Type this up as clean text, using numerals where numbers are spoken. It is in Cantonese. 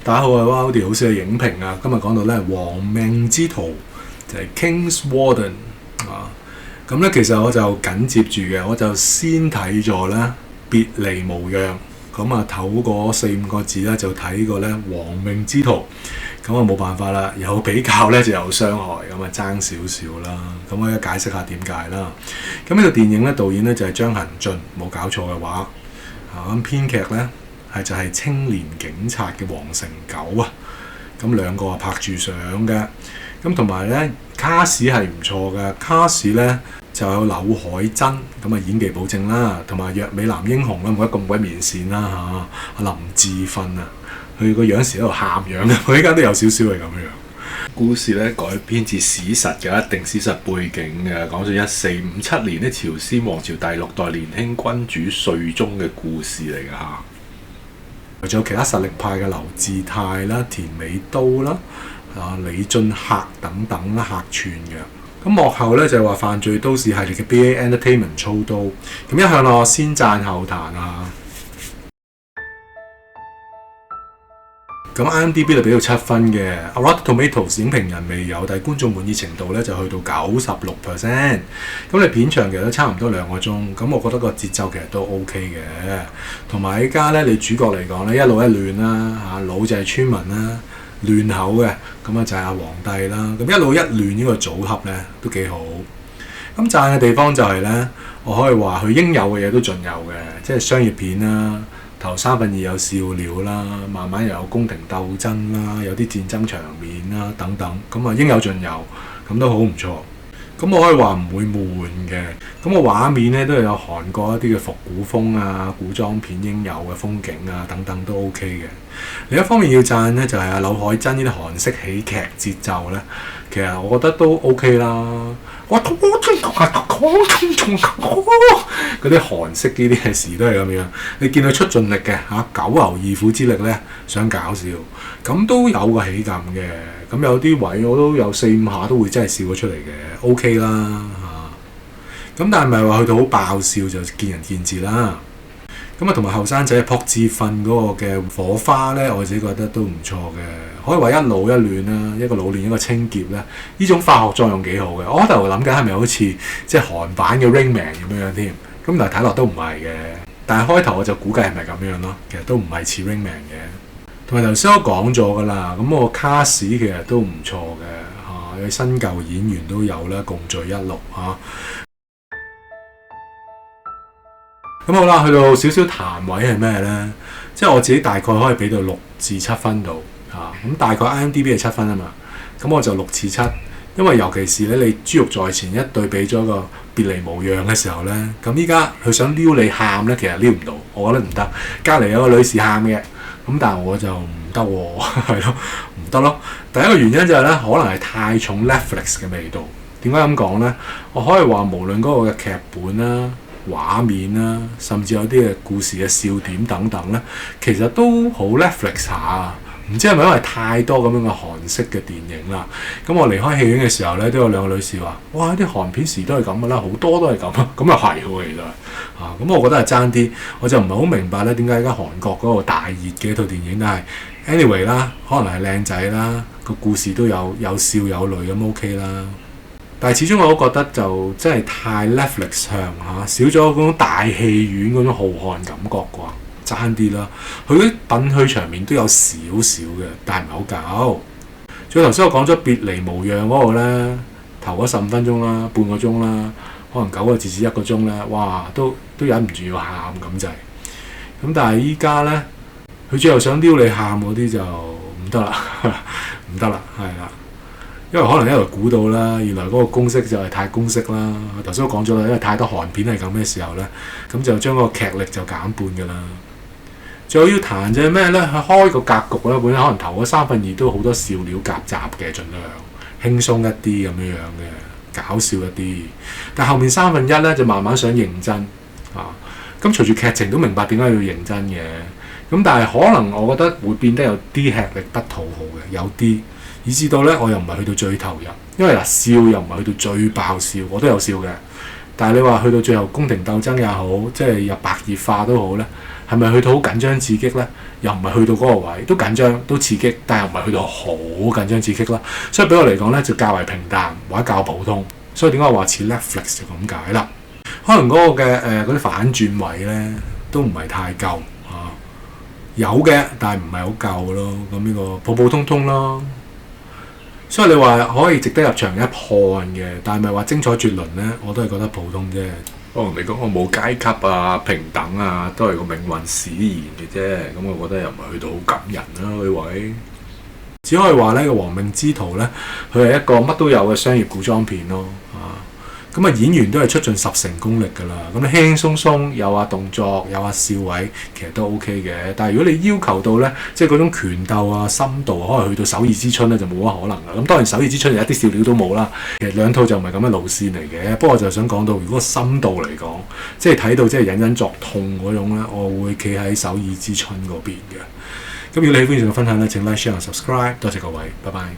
大家好啊，我哋好少嘅影評啊，今日講到咧亡命之徒就係 King's Warden 啊，咁咧其實我就緊接住嘅，我就先睇咗咧別離無恙，咁啊頭嗰4-5個字咧就睇過咧亡命之徒，咁啊冇辦法啦，有比較咧就有傷害，咁啊爭少少啦，咁我而家解釋下點解啦。咁呢套電影咧導演咧就係張恆俊，冇搞錯嘅話，咁編劇咧就係青年警察嘅黃成九啊，咁兩個啊拍住相嘅，咁同埋咧卡士係唔錯嘅，卡士咧就有柳海珍，咁啊演技保證啦，同埋弱美男英雄啦，冇得咁鬼面善啦嚇，林志芬啊，佢個樣時喺度喊樣嘅，佢依家都有少少係咁樣。故事咧改編自史實嘅，一定史實背景嘅，講咗1457年咧朝鮮王朝第6代年輕君主世宗嘅故事嚟㗎嚇。仲有其他實力派嘅劉志泰啦、田美都啦、李俊赫等等啦客串嘅。咁幕後咧就係話犯罪都市系列嘅 BA Entertainment 操刀。咁一向我先讚後彈啊。咁 IMDB 就俾到7分嘅 Rotten Tomatoes 影評人未有，但係觀眾滿意程度咧就去到96%。咁你片長其實都差唔多2個鐘，咁我覺得個節奏其實都 OK 嘅。同埋依家咧，你主角嚟講咧一老一嫩啦，嚇老就係村民啦，嫩口嘅咁啊就係阿皇帝啦。咁一老一嫩呢個組合咧都幾好。咁讚嘅地方就係咧，我可以話佢應有嘅嘢都盡有嘅，即係商業片啦。頭2/3有笑料啦，慢慢又有宮廷鬥爭啦，有啲戰爭場面啦等等，咁啊應有盡有，咁都好唔錯。咁我可以話唔會悶嘅。咁個畫面咧都有韓國一啲嘅復古風啊、古裝片應有嘅風景啊等等都 OK 嘅。另一方面要讚咧就係柳海珍呢啲韓式喜劇節奏咧，其實我覺得都 OK 啦。嗰啲韓式呢啲嘅事都係咁樣，你見佢出盡力嘅嚇，九牛二虎之力咧想搞笑，咁都有個喜感嘅。咁有啲位我都有4-5下都會真係笑咗出嚟嘅 ，OK 啦嚇。咁但係唔係話去到好爆笑就見仁見智啦。咁啊同埋後生仔朴智訓嗰個嘅火花咧，我自己覺得都唔錯嘅，可以話一老一嫩啦，一個老練一個清潔咧，呢種化學作用幾好嘅。我喺度諗緊係咪好似即係韓版嘅 Rain Man 咁樣添？咁但係睇落都唔係嘅。但係開頭我就估計係咪咁樣咯？其實都唔係似 Rain Man 嘅。同埋頭先我講咗㗎啦，咁我卡士其實都唔錯嘅嚇，有新舊演員都有啦，共聚一爐嚇。咁好啦，去到少少彈位係咩咧？即係我自己大概可以俾到6至7分度嚇，咁大概 IMDB 係7分啊嘛，咁我就6至7，因為尤其是咧你珠玉在前一對比咗個別離無恙嘅時候咧，咁依家佢想撩你喊咧，其實撩唔到，我覺得唔得。隔離有個女士喊嘅，咁但係我就唔得喎，係咯，唔得咯。第一個原因就係咧，可能係太重 Netflix 嘅味道。點解咁講咧？我可以話無論嗰個嘅劇本啦、畫面啦，甚至有啲嘅故事嘅笑點等等咧，其實都好 Netflix 下啊！唔知係咪因為太多咁樣嘅韓式嘅電影啦？咁我離開戲院嘅時候咧，都有2個女士話：哇！啲韓片時都係咁噶啦，好多都係咁啊！咁又係喎，其實咁我覺得係爭啲，我就唔係好明白咧點解而家韓國嗰個大熱嘅一套電影，但係 anyway 啦，可能係靚仔啦，個故事都有笑有淚咁 OK 啦。但係始終我都覺得就真係太 Netflix 向嚇，少咗嗰種大戲院嗰種浩瀚感覺啩，爭啲啦。佢啲等虛場面都有少少嘅，但係唔係好夠。仲有頭先我講咗別離無恙嗰個咧，頭嗰15分鐘啦，半個鐘啦，可能9個字至1個鐘咧，哇，都忍唔住要喊咁滯。咁但係依家咧，佢最後想撩你喊嗰啲就唔得啦，唔得啦，係啦。因為可能一路估到啦，原來嗰個公式就係太公式啦。頭先都講咗啦，因為太多韓片係咁嘅時候咧，咁就將個劇力就減半㗎啦。最後要彈就係咩咧？佢開個格局咧，本身可能頭嗰2/3都好多笑料夾雜嘅，盡量輕鬆一啲咁樣嘅，搞笑一啲。但後面1/3咧就慢慢想認真啊。咁隨住劇情都明白點解要認真嘅。咁但係可能我覺得會變得有啲吃力不討好嘅，有啲。以至到咧，我又唔係去到最投入，因為笑又唔係去到最爆笑，我都有笑嘅。但係你話去到最後宮廷鬥爭也好，即係入白熱化都好咧，係咪去到好緊張刺激咧？又唔係去到嗰個位，都緊張都刺激，但係又唔係去到好緊張刺激啦。所以俾我嚟講咧，就較為平淡或者較普通。所以點解我話似 Netflix 就咁解啦？可能嗰個嘅嗰啲反轉位咧都唔係太夠啊，有嘅，但係唔係好夠咯。咁呢個普普通通咯。所以你話可以值得入場一看嘅，但係咪話精彩絕倫咧？我都係覺得普通啫。可能你講我冇階級啊、平等啊，都係個命運使然嘅啫。咁我覺得又唔係去到好感人啦，呢位。只可以話呢個《亡命之徒》咧，佢係一個乜都有嘅商業古裝片咯。咁演員都係出盡10成功力㗎啦。咁你輕輕鬆鬆有下動作，有下笑位，其實都 OK 嘅。但係如果你要求到咧，即係嗰種拳鬥啊、深度可能去到《首爾之春》咧，就冇乜可能啦。咁當然《首爾之春》有一啲笑料都冇啦。其實兩套就唔係咁嘅路線嚟嘅。不過我就想講到，如果深度嚟講，即係睇到即係隱隱作痛嗰種咧，我會企喺《首爾之春》嗰邊嘅。咁如果你喜歡呢個分享咧，請 like、share、subscribe。多謝各位，拜拜。